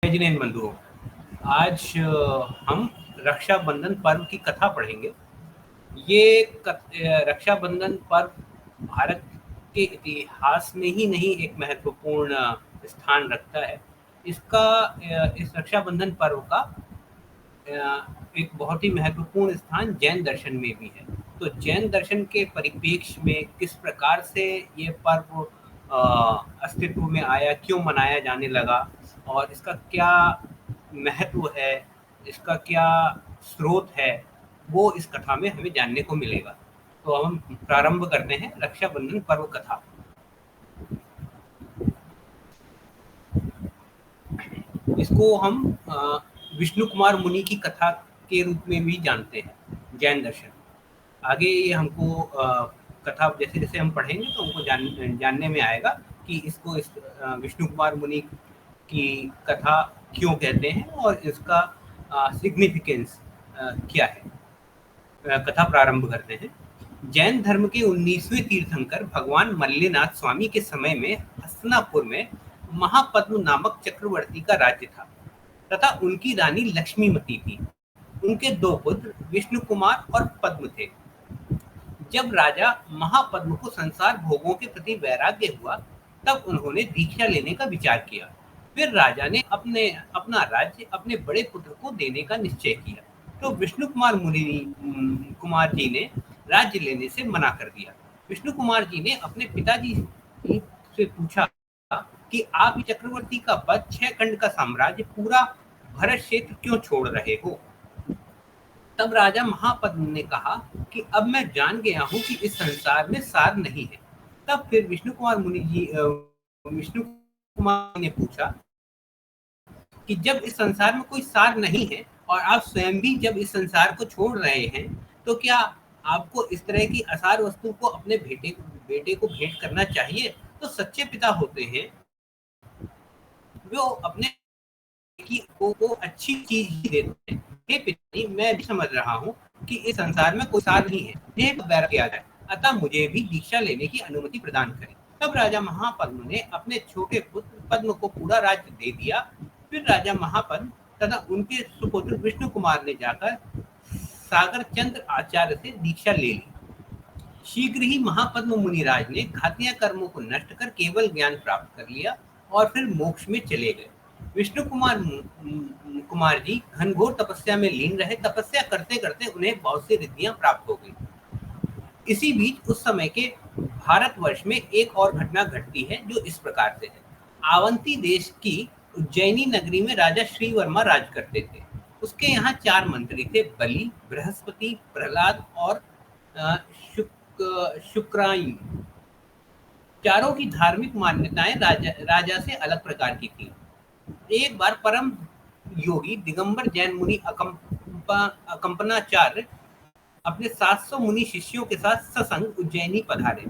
जिनेन बंधुओं, आज हम रक्षाबंधन पर्व की कथा पढ़ेंगे। ये रक्षाबंधन पर्व भारत के इतिहास में ही नहीं एक महत्वपूर्ण स्थान रखता है। इस रक्षाबंधन पर्व का एक बहुत ही महत्वपूर्ण स्थान जैन दर्शन में भी है। तो जैन दर्शन के परिप्रेक्ष्य में किस प्रकार से ये पर्व अस्तित्व में आया, क्यों मनाया जाने लगा और इसका क्या महत्व है, इसका क्या स्रोत है, वो इस कथा में हमें जानने को मिलेगा। तो हम प्रारंभ करते हैं रक्षाबंधन पर्व कथा। इसको हम विष्णु कुमार मुनि की कथा के रूप में भी जानते हैं जैन दर्शन। आगे ये हमको कथा जैसे जैसे हम पढ़ेंगे तो हमको जानने में आएगा कि इसको विष्णु कुमार मुनि की कथा क्यों कहते हैं और इसका सिग्निफिकेंस क्या है। कथा प्रारंभ करते हैं। जैन धर्म के 19वें तीर्थंकर भगवान मल्लिनाथ स्वामी के समय में हस्तिनापुर में महापद्म नामक चक्रवर्ती का राज्य था तथा उनकी रानी लक्ष्मीमती थी। उनके 2 पुत्र विष्णु कुमार और पद्म थे। जब राजा महापद्म को संसार भोगों के प्रति वैराग्य हुआ तब उन्होंने दीक्षा लेने का विचार किया। फिर राजा ने अपना राज्य अपने बड़े पुत्र को देने का निश्चय किया, तो विष्णु कुमार जी ने राज्य लेने से मना कर दिया। विष्णु कुमार जी ने अपने पिताजी से पूछा कि आप चक्रवर्ती का पद, 6 खंड का साम्राज्य, पूरा भरत क्षेत्र क्यों छोड़ रहे हो। तब राजा महापद्म ने कहा कि अब मैं जान गया हूं कि इस संसार में सार नहीं है। तब फिर विष्णु कुमार ने पूछा कि जब इस संसार में कोई सार नहीं है और आप स्वयं भी जब इस संसार को छोड़ रहे हैं तो क्या आपको इस तरह की असार वस्तु को अपने बेटे को भेंट करना चाहिए। तो सच्चे पिता होते हैं वो अपने को अच्छी चीज ही देते हैं। हे पिताजी, मैं भी समझ रहा हूँ कि इस संसार में कोई सार नहीं है, किया जाए, अतः मुझे भी दीक्षा लेने की अनुमति प्रदान करें। तब राजा महापद्म ने अपने छोटे पुत्र पद्म को पूरा राज्य दे दिया। फिर राजा महापद्म तथा उनके सुपुत्र विष्णु कुमार ने जाकर सागर चंद्र आचार्य से दीक्षा ले ली। शीघ्र ही महापद्म मुनिराज ने घातिया कर्मों को नष्ट कर केवल ज्ञान प्राप्त कर लिया और फिर मोक्ष में चले गए। विष्णु कुमार जी घनघोर तपस्या में लीन रहे। तपस्या करते करते उन्हें बहुत सी रिद्धियां प्राप्त हो गई। इसी बीच उस समय के भारतवर्ष में एक और घटना घटती है जो इस प्रकार से है। अवंती देश की उज्जैनी नगरी में राजा श्रीवर्मा राज करते थे। उसके यहाँ 4 मंत्री थे, बलि, बृहस्पति, प्रहलाद और शुक्रायु। चारों की धार्मिक मान्यताएं राजा से अलग प्रकार की थी। एक बार परम योगी दिगंबर जैन मुनि अकंपनाचार्य अपने 700 मुनि शिष्यों के साथ सत्संग उज्जैनी पधारे।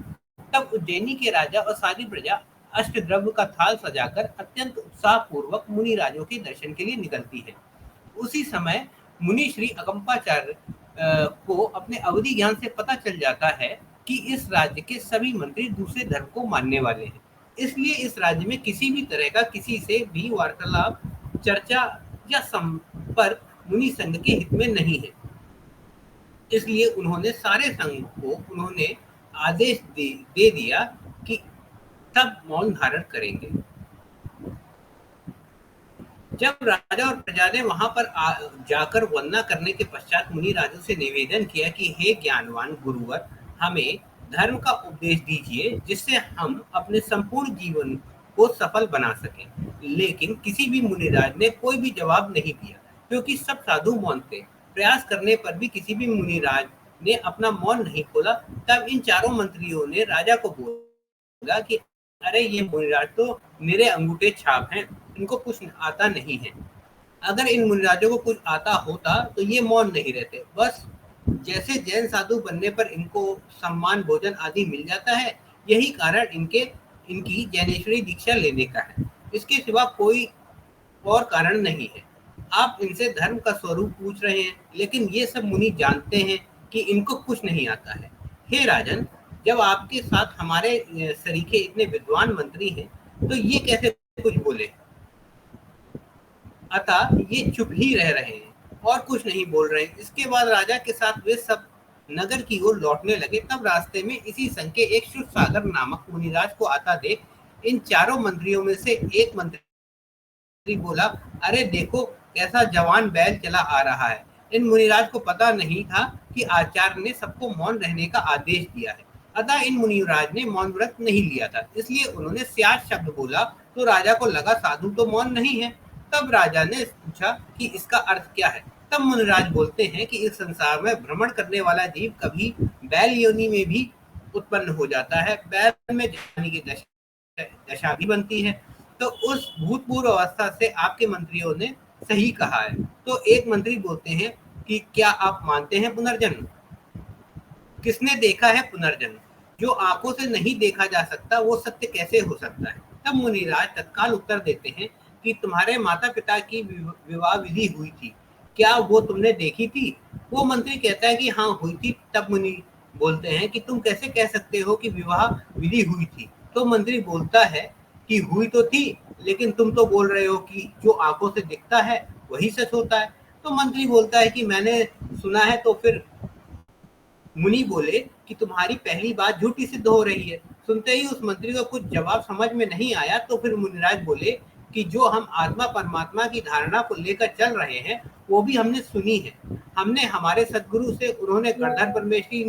तब उज्जैनी के राजा और सारी प्रजा अष्टद्रव्य का थाल सजाकर अत्यंत उत्साहपूर्वक मुनि राजों के दर्शन के लिए निकलती है। उसी समय मुनि श्री अकंपाचार्य को अपने अवधि ज्ञान से पता चल जाता है कि इस राज्य के सभी मंत्री दूसरे धर्म को मानने वाले हैं, इसलिए इस राज्य में किसी भी तरह का किसी से भी वार्तालाप, चर्चा या संपर्क मुनि संघ के हित में नहीं है। इसलिए उन्होंने सारे संघ को आदेश दे दिया कि सब मौन धारण करेंगे। जब राजा और प्रजा ने वहां पर जाकर वंदना करने के पश्चात मुनि राजों से निवेदन किया कि हे ज्ञानवान गुरुवर, हमें धर्म का उपदेश दीजिए जिससे हम अपने संपूर्ण जीवन को सफल बना सकें। लेकिन किसी भी मुनिराज ने कोई भी जवाब नहीं दिया क्योंकि सब साधु मौन थे। प्रयास करने पर भी किसी भी मुनिराज ने अपना मौन नहीं खोला। तब इन चारों मंत्रियों ने राजा को बोला कि अरे ये मुनिराज तो मेरे अंगूठे छाप हैं, इनको कुछ आता नहीं है। अगर इन मुनिराजों को कुछ आता होता तो ये मौन नहीं रहते। बस जैसे जैन साधु बनने पर इनको सम्मान, भोजन आदि मिल जाता है, यही कारण इनकी जैनेश्वरी दीक्षा लेने का है। इसके सिवा कोई और कारण नहीं है। आप इनसे धर्म का स्वरूप पूछ रहे हैं, लेकिन ये सब मुनि जानते हैं कि इनको कुछ नहीं आता है। हे राजन, जब आपके साथ हमारे सरीखे इतने विद्वान मंत्री हैं तो ये कैसे कुछ बोले। अतः ये चुप ही रह रहे हैं और कुछ नहीं बोल रहे हैं। इसके बाद राजा के साथ वे सब नगर की ओर लौटने लगे। तब रास्ते में इसी संग के एक क्षुरसागर नामक मुनिराज को आता देख इन चारों मंत्रियों में से एक मंत्री बोला, अरे देखो कैसा जवान बैल चला आ रहा है। इन मुनिराज को पता नहीं था कि आचार्य ने सबको मौन रहने का आदेश दिया है। अतः इन मुनिराज ने मौन व्रत नहीं लिया था, इसलिए उन्होंने स्यात शब्द बोला तो राजा को लगा साधु तो मौन नहीं है। तब राजा ने पूछा कि इसका अर्थ क्या है। तब मुनिराज बोलते हैं कि इस संसार में भ्रमण करने वाला जीव कभी बैल योनि में भी उत्पन्न हो जाता है, बैल में जाने की दशा भी बनती है। तो उस भूतपूर्व अवस्था से आपके मंत्रियों ने सही कहा है। तो एक मंत्री बोलते हैं कि क्या आप मानते हैं पुनर्जन्म? किसने देखा है पुनर्जन्म? जो आंखों से नहीं देखा जा सकता वो सत्य कैसे हो सकता है? तब मुनिराज तत्काल उत्तर देते हैं कि तुम्हारे माता पिता की विवाह विधि हुई थी, क्या वो तुमने देखी थी? वो मंत्री कहता है कि हाँ हुई थी। तब मुनि बोलते हैं कि तुम कैसे कह सकते हो कि विवाह विधि हुई थी? तो मंत्री बोलता है कि हुई तो थी, लेकिन तुम तो बोल रहे हो कि जो आंखों से दिखता है वही सच होता है। तो मंत्री बोलता है कि मैंने सुना है। तो फिर मुनि बोले कि तुम्हारी पहली बात झूठी सिद्ध हो रही है। सुनते ही उस मंत्री को कुछ जवाब समझ में नहीं आया। तो फिर मुनिराज बोले कि जो हम आत्मा परमात्मा की धारणा को लेकर चल रहे हैं वो भी हमने सुनी है। हमने हमारे सदगुरु से, उन्होंने गणधर परमेश्वरी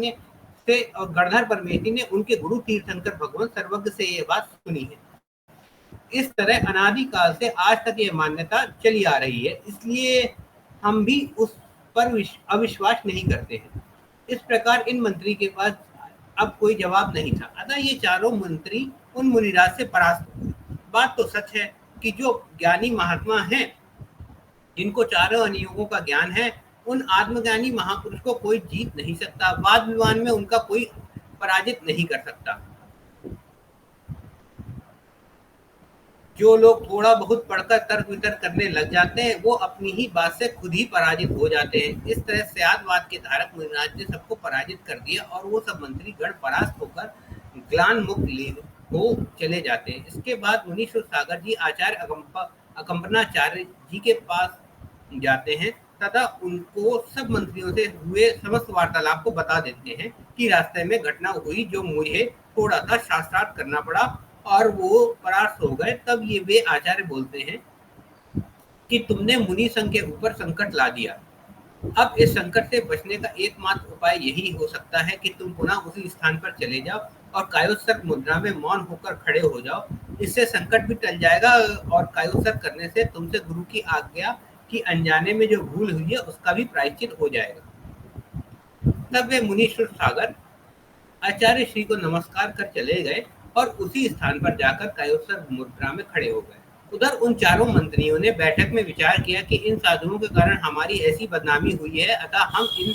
ने उनके गुरु तीर्थंकर भगवान सर्वज्ञ से ये बात सुनी है। इस तरह अनादि काल से आज तक ये मान्यता चली आ रही है, इसलिए हम भी उस पर अविश्वास नहीं करते हैं। इस प्रकार इन मंत्री के पास अब कोई जवाब नहीं था। अतः ये चारों मंत्री उन मुनिराज से परास्त हुए। बात तो सच है कि जो ज्ञानी महात्मा हैं, जिनको चारों अनियोगों का ज्ञान है, उन आत्मज्ञानी महापुरुष को कोई जीत नहीं सकता। वाद विवाद में उनका कोई पराजित नहीं कर सकता। जो लोग थोड़ा बहुत पढ़कर तर्क वितर्क करने लग जाते हैं वो अपनी ही बात से खुद ही पराजित हो जाते हैं। इस तरह स्यादवाद के धारक मुनिराज ने सबको पराजित कर दिया और वो सब मंत्री गण परास्त होकर ग्लान मुक्त हो चले जाते हैं। इसके बाद मुनि सागर जी आचार्य अकंपनाचार्य जी के पास जाते हैं तथा उनको सब मंत्रियों से हुए समस्त वार्तालाप को बता देते हैं कि रास्ते में घटना हुई जो मुझे थोड़ा सा शास्त्रार्थ करना पड़ा और वो परास्त हो गए। तब ये वे आचार्य बोलते हैं कि तुमने मुनि संघ के ऊपर संकट ला दिया। अब इस संकट से बचने का एकमात्र उपाय यही हो सकता है कि तुम पुनः उसी स्थान पर चले जाओ और कायोत्सर्ग मुद्रा में मौन होकर खड़े हो जाओ। इससे संकट भी टल जाएगा और कायोत्सर्ग करने से तुमसे गुरु की आज्ञा कि अनजाने में जो भूल हुई है उसका भी प्रायश्चित हो जाएगा। तब वे मुनि सागर आचार्य श्री को नमस्कार कर चले गए और उसी स्थान पर जाकर कायोत्सर्ग मुद्रा में खड़े हो गए। उधर उन चारों मंत्रियों ने बैठक में विचार किया कि इन साधुओं के कारण हमारी ऐसी बदनामी हुई है, अतः हम इन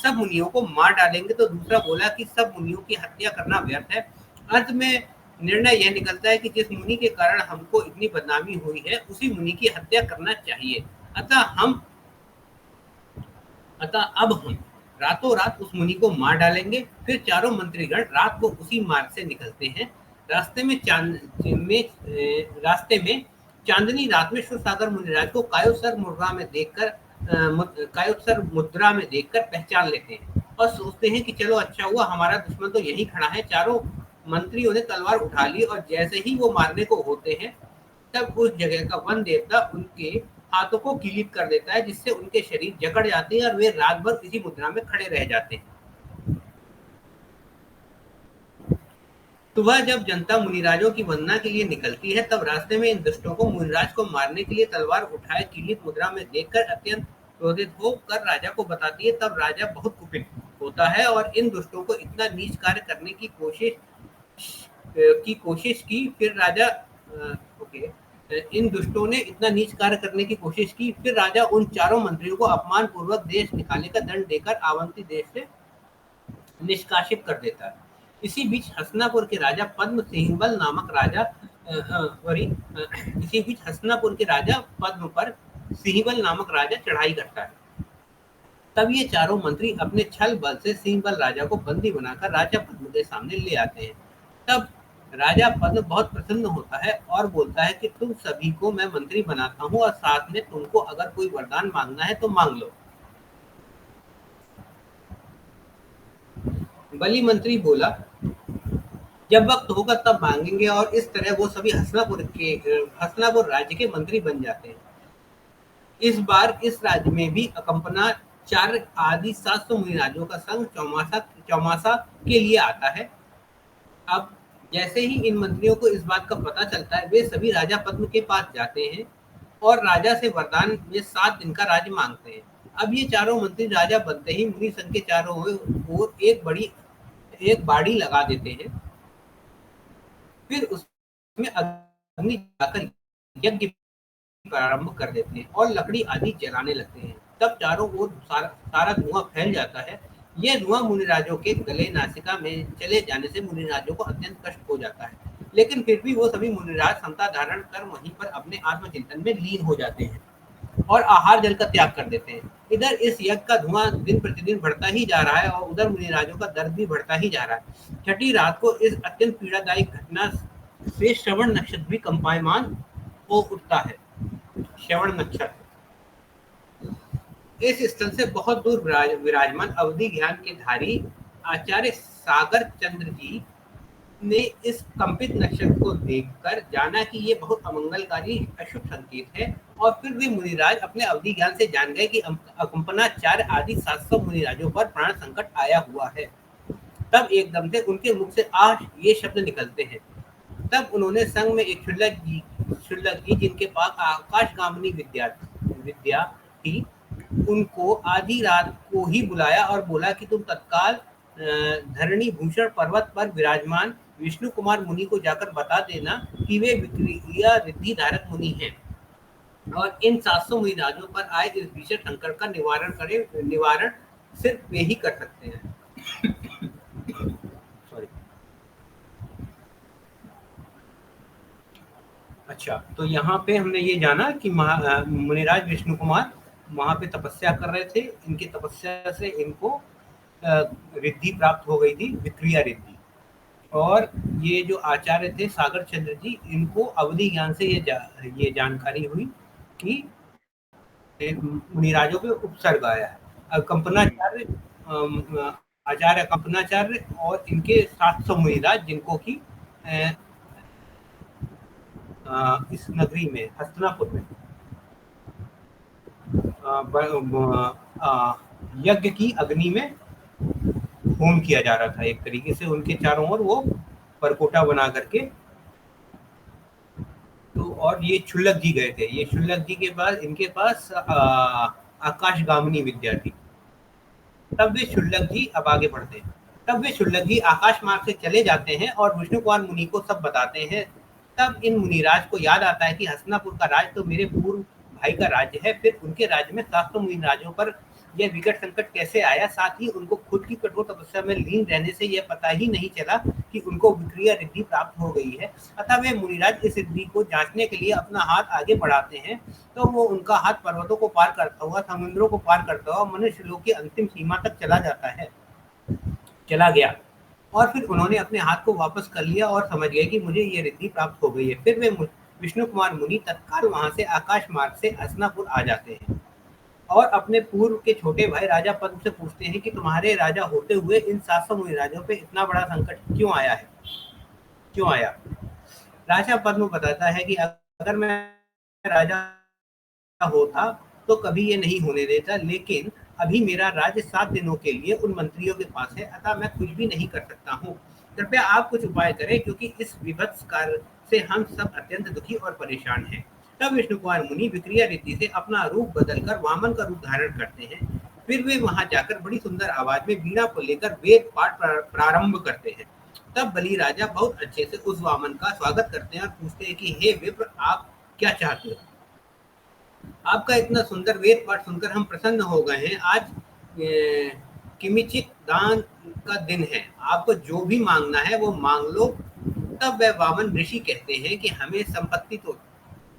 सब मुनियों को मार डालेंगे। तो दूसरा बोला कि सब मुनियों की हत्या करना व्यर्थ है। अंत में निर्णय यह निकलता है कि जिस मुनि के कारण हमको इतनी बदनामी हुई है उसी मुनि की हत्या करना चाहिए। अतः अब हम रातों रात उस मुनि को मार डालेंगे। फिर चारों मंत्रीगण रात को उसी मार्ग से निकलते हैं। रास्ते में चांदनी रात में शिवसागर मुनिराज को कायोत्सर्ग मुद्रा में देखकर पहचान लेते हैं और सोचते हैं कि चलो अच्छा हुआ हमारा दुश्मन तो यही खड़ा है। चारों मंत्रियों ने तलवार उठा ली और जैसे ही वो मारने को होते हैं तब उस जगह का वन देवता उनके हाथों को किलित कर देता है, जिससे उनके शरीर जकड़ जाते हैं और वे रात भर इसी मुद्रा में खड़े रह जाते हैं। सुबह जब जनता मुनिराजों की वंदना के लिए निकलती है तब रास्ते में इन दुष्टों को मुनिराज को मारने के लिए तलवार उठाए किलित मुद्रा में देखकर अत्यंत क्रोधित होकर राजा को बताती है। तब राजा बहुत कुपित होता है और इन दुष्टों को इतना नीच कार्य करने की कोशिश की। फिर राजा इन दुष्टों ने इतना नीच कार्य करने की कोशिश की। फिर राजा उन चारों मंत्रियों को अपमान पूर्वक देश निकालने का दंड देकर आवंती देश से निष्कासित कर देता है। इसी बीच हसनापुर के राजा पद्म सिंहबल नामक राजा इसी बीच हसनापुर के राजा पद्म पर सिंहबल नामक राजा चढ़ाई करता है। तब ये चारों मंत्री अपने छल बल से सिंहबल राजा को बंदी बनाकर राजा पद्म के सामने ले आते हैं। तब राजा पद्म बहुत प्रसन्न होता है और बोलता है कि तुम सभी को मैं मंत्री बनाता हूँ और साथ में तुमको अगर कोई वरदान मांगना है तो मांग लो। बलि मंत्री बोला, जब वक्त होगा तब मांगेंगे। और इस तरह वो सभी हसनापुर राज्य के मंत्री बन जाते हैं। इस बार इस राज्य में भी अकंपना चार आदि 700 मुनिराजों का संघ चौमासा चौमासा के लिए आता है। अब जैसे ही इन मंत्रियों को इस बात का पता चलता है, वे सभी राजा पद्म के पास जाते हैं और राजा से वरदान में 7 दिन का राज्य मांगते हैं। अब ये चारों मंत्री राजा बनते ही मुनि संघ के चारों ओर एक बाड़ी लगा देते हैं। फिर उसमें अग्नि जलाकर यज्ञ प्रारंभ कर देते हैं और लकड़ी आदि जलाने लगते हैं। तब चारों ओर सारा धुआं फैल जाता है। यह धुआं मुनिराजों के गले नासिका में चले जाने से मुनिराजों को अत्यंत कष्ट हो जाता है, लेकिन फिर भी वो सभी मुनिराज समता धारण कर वहीं पर अपने आत्मचिंतन में लीन हो जाते हैं और आहार जल का त्याग कर देते हैं। इधर इस यज्ञ का धुआं दिन प्रतिदिन बढ़ता ही जा रहा है और उधर मुनिराजों का दर्द भी बढ़ता ही जा रहा है। छठी रात को इस अत्यंत पीड़ादायी घटना से श्रवण नक्षत्र भी कंपायमान हो उठता है। श्रवण नक्षत्र इस स्थल से बहुत दूर विराजमान अवधि ज्ञान के धारी आचार्य सागर चंद्र जी ने इस कंपित नक्षत्र को देखकर जाना कि ये बहुत अमंगलकारी अशुभ संकेत है। और फिर भी मुनिराज अपने अवधि ज्ञान से जान गए कि अकंपना 4 आदि 700 मुनिराजों पर प्राण संकट आया हुआ है। तब एकदम से उनके मुख से आह ये शब्द निकलते हैं। तब उन्होंने संग में एक क्षुल्लक जी जिनके पास आकाशगामिनी विद्या थी, उनको आधी रात को ही बुलाया और बोला कि तुम तत्काल धरणी भूषण पर्वत पर विराजमान विष्णु कुमार मुनि को जाकर बता देना कि वे विक्रिया रिद्धि धारक मुनि हैं और इन 700 मुनिराजों पर आए इस भीषण संकट का निवारण सिर्फ वे ही कर सकते हैं। सॉरी। अच्छा, तो यहाँ पे हमने ये जाना कि मुनिराज विष्णु कुमार वहाँ पे तपस्या कर रहे थे। इनकी तपस्या से इनको रिद्धि प्राप्त हो गई थी, विक्रिया रिद्धि। और ये जो आचार्य थे सागर चंद्र जी, इनको अवधि ज्ञान से ये जानकारी हुई कि मुनिराजों पे उपसर्ग आया है। कंपनाचार्य आचार्य कंपनाचार्य और इनके 700 मुनिराज जिनको कि इस नगरी में हस्तिनापुर में यज्ञ की अग्नि में होम किया जा रहा था। एक तरीके से उनके चारों ओर वो परकोटा बना करके। तो और ये क्षुल्लक जी गए थे। ये क्षुल्लक जी के पास इनके पास आकाशगामिनी विद्या थी। तब वे क्षुल्लक जी अब आगे बढ़ते हैं। तब वे क्षुल्लक जी आकाश मार्ग से चले जाते हैं और विष्णु कुमार मुनि को सब बताते हैं। तब इन मुनिराज को याद आता है कि हस्तिनापुर का राज तो मेरे पूर्व भाई का राज्य है, फिर उनके राज्य में 700 मुनिराजों पर यह विकट संकट कैसे आया। साथ ही उनको खुद की कठोर तपस्या में लीन रहने से यह पता ही नहीं चला कि उनको विक्रिया रिद्धि प्राप्त हो गई है। अतः वे मुनिराज इस रिद्धि को जांचने के लिए अपना हाथ आगे बढ़ाते हैं, तो वो उनका हाथ पर्वतों को पार करता हुआ, समुद्रों को पार करता हुआ मनुष्य लोक की अंतिम सीमा तक चला गया। और फिर उन्होंने अपने हाथ को वापस कर लिया और समझ गए कि मुझे ये रिद्धि प्राप्त हो गई है। फिर वे विष्णु कुमार मुनि तत्काल वहां से आकाश मार्ग से हस्तिनापुर आ जाते हैं और अपने पूर्व के छोटे भाई राजा पद्म से पूछते हैं कि तुम्हारे राजा होते हुए इन 700 मुनिराजों पे इतना बड़ा संकट क्यों आया। राजा पद्म बताता है कि अगर मैं राजा होता तो कभी ये नहीं होने देता, लेकिन अभी मेरा राज्य 7 दिनों के लिए उन मंत्रियों के पास है, अतः मैं कुछ भी नहीं कर सकता हूँ। कृपया आप कुछ उपाय करें, क्योंकि इस विभत्स कार्य से हम सब अत्यंत दुखी और परेशान हैं। तब विष्णु कुमार मुनि विक्रिया रीति से अपना रूप बदलकर वामन का रूप धारण करते हैं। फिर वे वहां जाकर बड़ी सुंदर आवाज में वीणा को लेकर वेद पाठ प्रारंभ करते हैं। तब बलि राजा बहुत अच्छे से उस वामन का स्वागत करते हैं और पूछते हैं कि हे विप्र, आप क्या चाहते हो। आपका इतना सुंदर वेद पाठ सुनकर हम प्रसन्न हो गए हैं। आज किमिचित दान का दिन है, आपको जो भी मांगना है वो मांग लो। तब वह वामन ऋषि कहते हैं कि हमें संपत्ति तो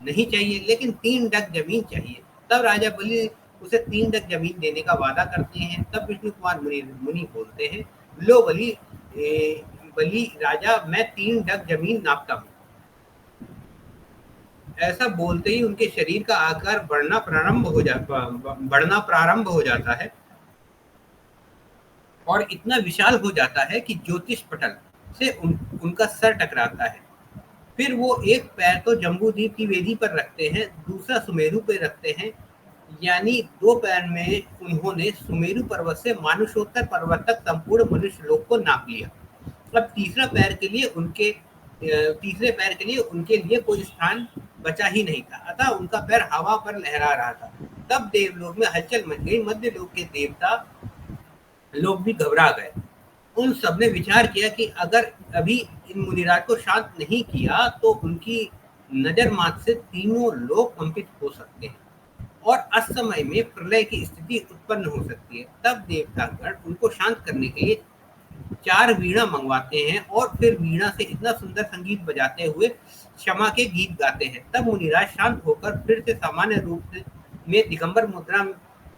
नहीं चाहिए, लेकिन 3 डग जमीन चाहिए। तब राजा बलि उसे 3 डग जमीन देने का वादा करते हैं। तब विष्णु कुमार मुनि बोलते हैं, लो बलि, बलि राजा, मैं 3 डग जमीन नापता हूँ। ऐसा बोलते ही उनके शरीर का आकार बढ़ना प्रारंभ हो जाता है और इतना विशाल हो जाता है कि ज्योतिष पटल से उनका सर टकराता है। फिर वो एक पैर तो जम्बूद्वीप की वेदी पर रखते हैं, दूसरा सुमेरु पे रखते हैं, यानी 2 पैर में उन्होंने सुमेरु पर्वत से मानुषोत्तर पर्वत तक संपूर्ण मनुष्य लोक को नाप लिया। अब तीसरे पैर के लिए उनके लिए कोई स्थान बचा ही नहीं था, अतः उनका पैर हवा पर लहरा रहा था। तब देवलोक में हलचल मच गई। मध्य लोक के देवता लोग भी घबरा गए। उन सबने विचार किया कि अगर अभी इन मुनिराज को शांत नहीं किया तो उनकी नजर मात से तीनों लोग कंपित हो सकते हैं और असमय में प्रलय की स्थिति उत्पन्न हो सकती है। तब देवतागण उनको शांत करने के लिए 4 वीणा मंगवाते हैं और फिर वीणा से इतना सुंदर संगीत बजाते हुए क्षमा के गीत गाते हैं। तब मुनिराज शांत होकर फिर से सामान्य रूप में दिगंबर मुद्रा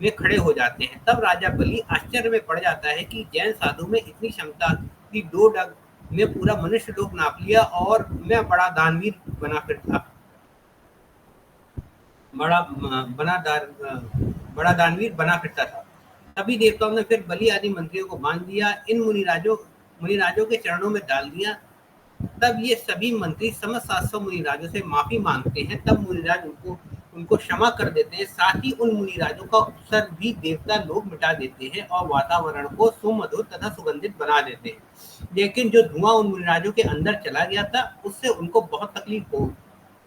में खड़े हो जाते हैं। तब राजा बलि आश्चर्य में पड़ जाता है कि जैन साधु में इतनी क्षमता कि 2 डग में पूरा मनुष्य लोक नाप लिया और मैं बड़ा दानवीर बना फिरता बड़ा दानवीर बना फिरता था। तभी देवताओं ने फिर बलि आदि मंत्रियों को बांध दिया, इन मुनिराजों के चरणों में डाल दिया। तब ये सभी मंत्री समस्त 700 मुनिराजों से माफी मांगते हैं। तब मुनिराज उनको क्षमा कर देते हैं। साथ ही उन मुनिराजों का उपसर्ग भी देवता लोग मिटा देते हैं और वातावरण को सुमधुर तथा सुगंधित बना देते हैं। लेकिन जो धुआं उन मुनिराजों के अंदर चला गया था उससे उनको बहुत तकलीफ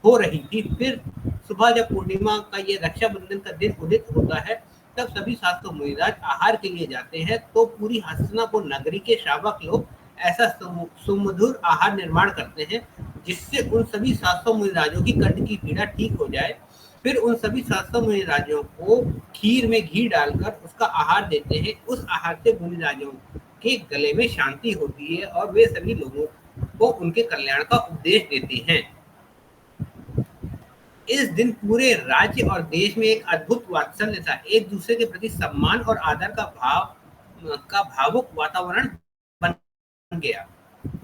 हो रही थी। फिर सुबह जब पूर्णिमा का ये रक्षाबंधन का दिन उदित होता है तब सभी 700 मुनिराज आहार के लिए जाते हैं। तो पूरी हस्तिनापुर नगरी के श्रावक लोग ऐसा सुमधुर आहार निर्माण करते हैं जिससे उन सभी 700 मुनिराजों की कंठ की पीड़ा ठीक हो जाए। फिर उन सभी 700 मुनिराजों को खीर में घी डालकर उसका आहार देते हैं। उस आहार से मुनिराजों के गले में शांति होती है और वे सभी लोगों को उनके कल्याण का उपदेश देते हैं। इस दिन पूरे राज्य और देश में एक अद्भुत वात्सल्य था। एक दूसरे के प्रति सम्मान और आदर का भावुक वातावरण बन गया।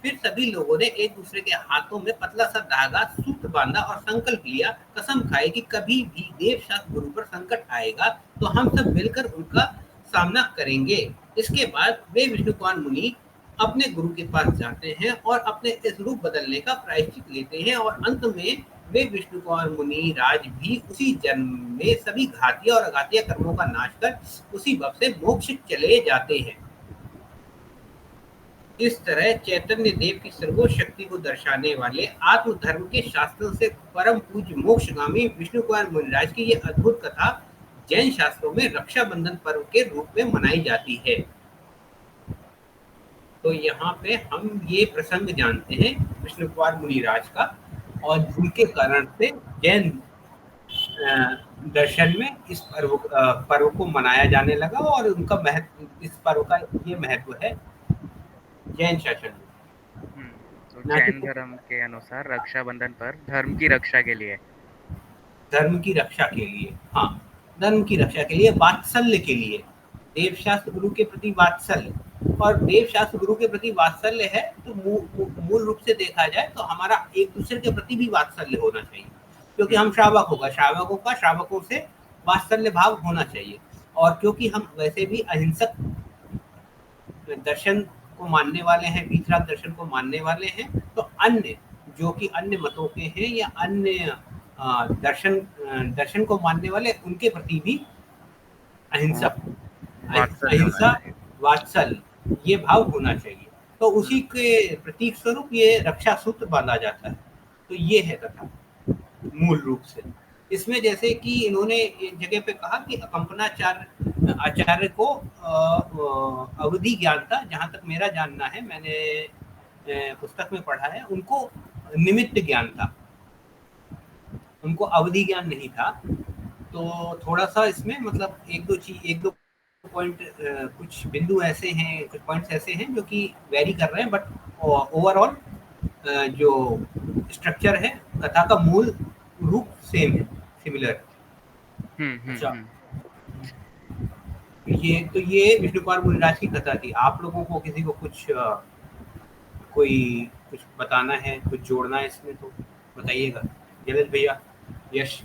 फिर सभी लोगों ने एक दूसरे के हाथों में पतला सा धागा सूत्र बांधा और संकल्प लिया, कसम खाई कि कभी भी देवशास्त्र गुरु पर संकट आएगा तो हम सब मिलकर उनका सामना करेंगे। इसके बाद वे विष्णु कुमार मुनि अपने गुरु के पास जाते हैं और अपने इस रूप बदलने का प्रायश्चित लेते हैं और अंत में वे विष्णु कुमार मुनि राज भी उसी जन्म में सभी घातीय और अघातीय कर्मों का नाश कर उसी भव से मोक्ष चले जाते हैं। इस तरह चैतन्य देव की सर्वोच्च शक्ति को दर्शाने वाले आत्म धर्म के शास्त्रों से परम पूज्य मोक्षगामी विष्णु कुमार मुनिराज की यह अद्भुत कथा जैन शास्त्रों में रक्षाबंधन पर्व के रूप में मनाई जाती है। तो यहाँ पे हम ये प्रसंग जानते हैं विष्णु कुमार मुनिराज का और जिनके कारण से जैन दर्शन में इस पर्व को मनाया जाने लगा और उनका महत्व, इस पर्व का ये महत्व है जैन शासन में। तो जैन धर्म के अनुसार रक्षाबंधन पर धर्म की रक्षा के लिए, हाँ, धर्म की रक्षा के लिए, वात्सल्य के लिए, देवशास्त्र गुरु के प्रति वात्सल्य। और देवशास्त्र गुरु के प्रति वात्सल्य है तो मूल रूप से देखा जाए तो हमारा एक दूसरे के प्रति भी वात्सल्य होना चाहिए, क्योंकि हम श्रावक होगा, श्रावकों से वात्सल्य भाव होना चाहिए। और क्योंकि हम वैसे भी अहिंसक दर्शन को मानने वाले हैं, वीतराग दर्शन को मानने वाले हैं, तो अन्य जो कि अन्य मतों के हैं या अन्य दर्शन को मानने वाले उनके प्रति भी अहिंसा वात्सल्य ये भाव होना चाहिए। तो उसी के प्रतीक स्वरूप ये रक्षा सूत्र बांधा जाता है। तो ये है कथा मूल रूप से। इसमें जैसे कि इन्होंने एक जगह पे कहा कि कंपनाचार्य आचार्य को अवधि ज्ञान था, जहाँ तक मेरा जानना है, मैंने पुस्तक में पढ़ा है, उनको निमित्त ज्ञान था, उनको अवधि ज्ञान नहीं था। तो थोड़ा सा इसमें मतलब एक दो पॉइंट, कुछ बिंदु ऐसे हैं, कुछ पॉइंट्स ऐसे हैं जो कि वेरी कर रहे हैं, बट ओवरऑल जो स्ट्रक्चर है, कथा का मूल रूप सेम है, सिमिलर। अच्छा, ये विष्णु कुमार मुनिराज की कथा थी। आप लोगों को किसी को कुछ कोई कुछ बताना है, कुछ जोड़ना है इसमें तो बताइएगा। जलज भैया, यश।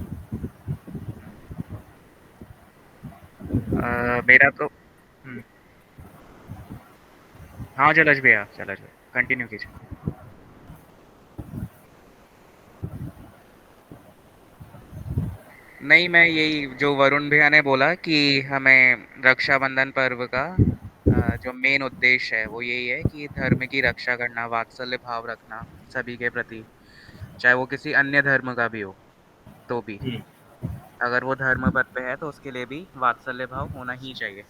मेरा तो हाँ जलज भैया, जलज भैया कंटिन्यू कीजिए। नहीं, मैं यही जो वरुण भैया ने बोला कि हमें रक्षाबंधन पर्व का जो मेन उद्देश्य है वो यही है कि धर्म की रक्षा करना, वात्सल्य भाव रखना सभी के प्रति, चाहे वो किसी अन्य धर्म का भी हो तो भी। हम्म, अगर वो धर्म पद पे है तो उसके लिए भी वात्सल्य भाव होना ही चाहिए।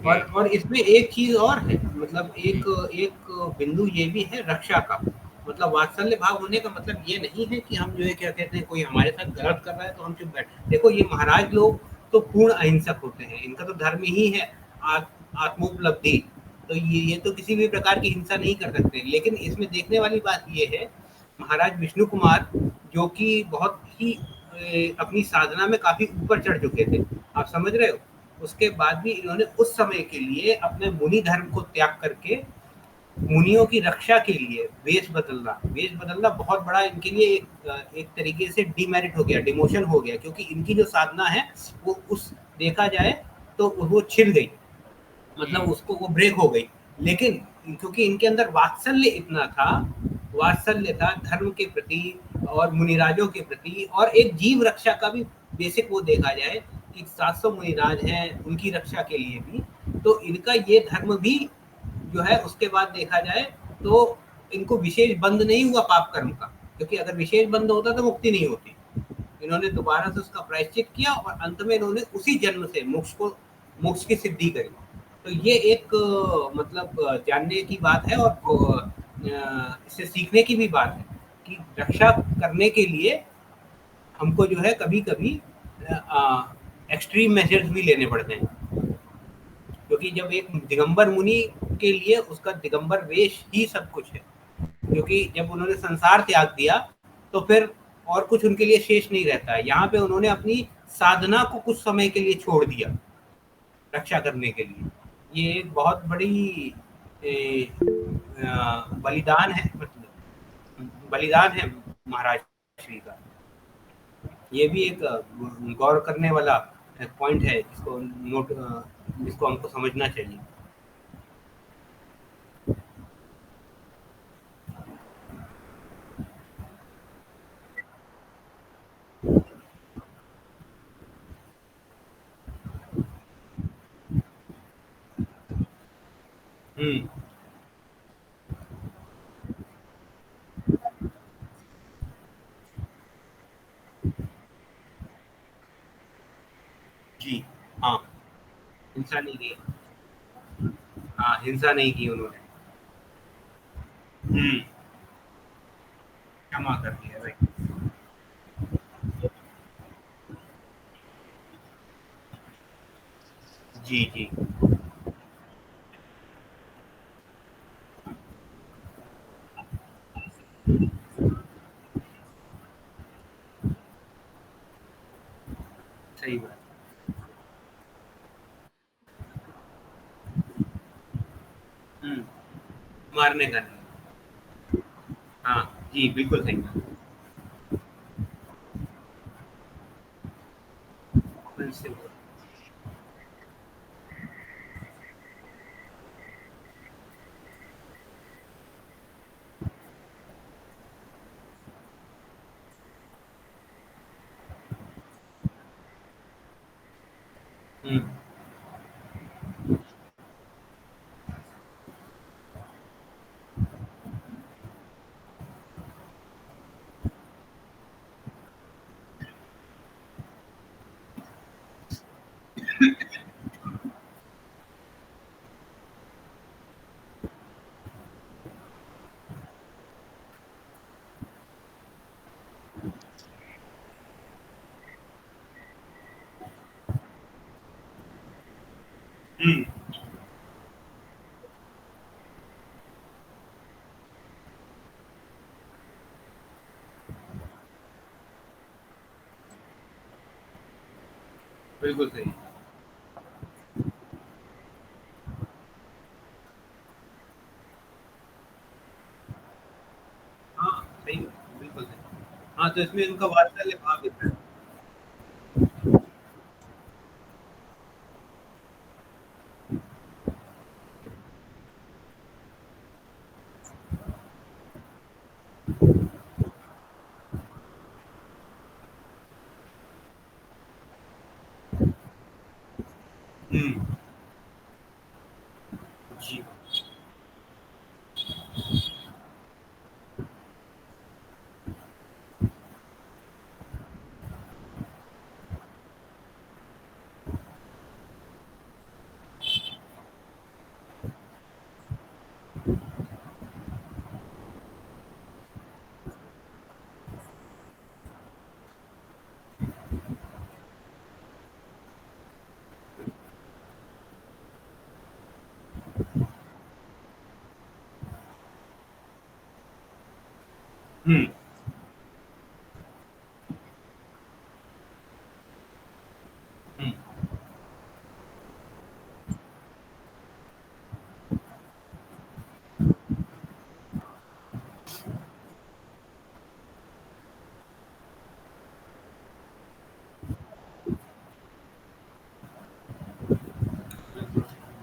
और यही। इसमें एक चीज और है, मतलब एक हम्म। एक बिंदु ये भी है रक्षा का। मतलब वात्सल्य भाव होने का मतलब ये नहीं है कि हम जो है क्या कहते हैं, कोई हमारे साथ गलत कर रहा है तो हम चुप बैठे। देखो ये महाराज लोग तो पूर्ण अहिंसक होते हैं, इनका तो धर्म ही है आत्मोपलब्धि। तो ये तो किसी भी प्रकार की हिंसा नहीं कर सकते। लेकिन इसमें देखने वाली बात ये है, महाराज विष्णु कुमार जो कि बहुत ही अपनी साधना में काफी ऊपर चढ़ चुके थे, आप समझ रहे हो। उसके बाद भी इन्होंने उस समय के लिए अपने मुनि धर्म को त्याग करके मुनियों की रक्षा के लिए वेश बदलना बहुत बड़ा इनके लिए एक तरीके से डीमेरिट हो गया, डिमोशन हो गया, क्योंकि इनकी जो साधना है वो उस देखा जाए तो वो छिल गई, मतलब हम्म। उसको वो ब्रेक हो गई। लेकिन क्योंकि इनके अंदर वात्सल्य इतना था, वात्सल्य था धर्म के प्रति और मुनिराजों के प्रति, और एक जीव रक्षा का भी बेसिक वो देखा जाए कि 700 मुनिराज हैं उनकी रक्षा के लिए भी। तो इनका ये धर्म भी जो है उसके बाद देखा जाए तो इनको विशेष बंद नहीं हुआ पाप कर्म का, क्योंकि अगर विशेष बंद होता तो मुक्ति नहीं होती। इन्होंने दोबारा से उसका प्रायश्चित किया और अंत में इन्होंने उसी जन्म से मोक्ष की सिद्धि करी। तो ये एक मतलब जानने की बात है, और इससे सीखने की भी बात है कि रक्षा करने के लिए हमको जो है कभी कभी एक्सट्रीम मेजर्स भी लेने पड़ते हैं। क्योंकि जब एक दिगंबर मुनि के लिए उसका दिगंबर वेश ही सब कुछ है, क्योंकि जब उन्होंने संसार त्याग दिया तो फिर और कुछ उनके लिए शेष नहीं रहता है। यहाँ पे उन्होंने अपनी साधना को कुछ समय के लिए छोड़ दिया रक्षा करने के लिए। ये एक बहुत बड़ी बलिदान है, मतलब बलिदान है महाराज श्री का। ये भी एक गौर करने वाला पॉइंट है, जिसको हमको समझना चाहिए। हम्म। जी। हाँ, हिंसा नहीं की। हाँ, हिंसा नहीं की उन्होंने। क्षमा कर दिया, राइट। जी जी। सही बात। हम्म। मारने का नहीं। हाँ। जी बिल्कुल सही बात। बिल्कुल। हम्म। हम्म। बिल्कुल सही। तो इसमें उनका वात्सल्य भाव दिख रहा है। हुँ। जी। हुँ। हुँ।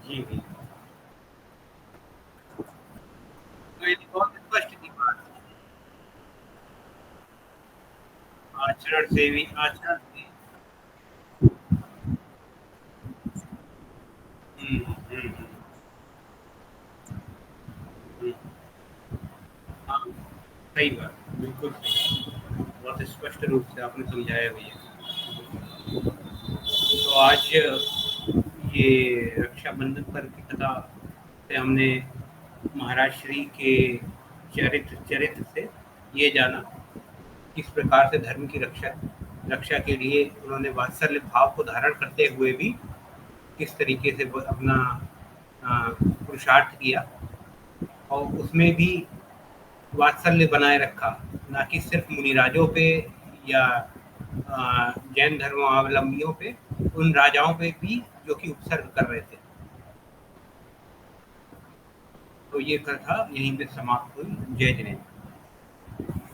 जी, जी। तो ये बहुत स्पष्ट थी बात। आचरण से हुँ, हुँ, हुँ, हुँ। हाँ, सही बात, बिल्कुल सही। बहुत स्पष्ट रूप से आपने समझाया भैया। तो आज ये रक्षाबंधन पर्व की कथा से हमने महाराज श्री के चरित्र चरित्र से ये जाना किस प्रकार से धर्म की रक्षा रक्षा के लिए उन्होंने वात्सल्य भाव को धारण करते हुए भी किस तरीके से वो अपना पुरुषार्थ किया और उसमें भी वात्सल्य बनाए रखा, ना कि सिर्फ मुनिराजों पे या जैन धर्मावलंबियों पे, उन राजाओं पे भी जो कि उपसर्ग कर रहे थे। तो ये कथा यहीं पे समाप्त हुई। जय जिनेन्द्र।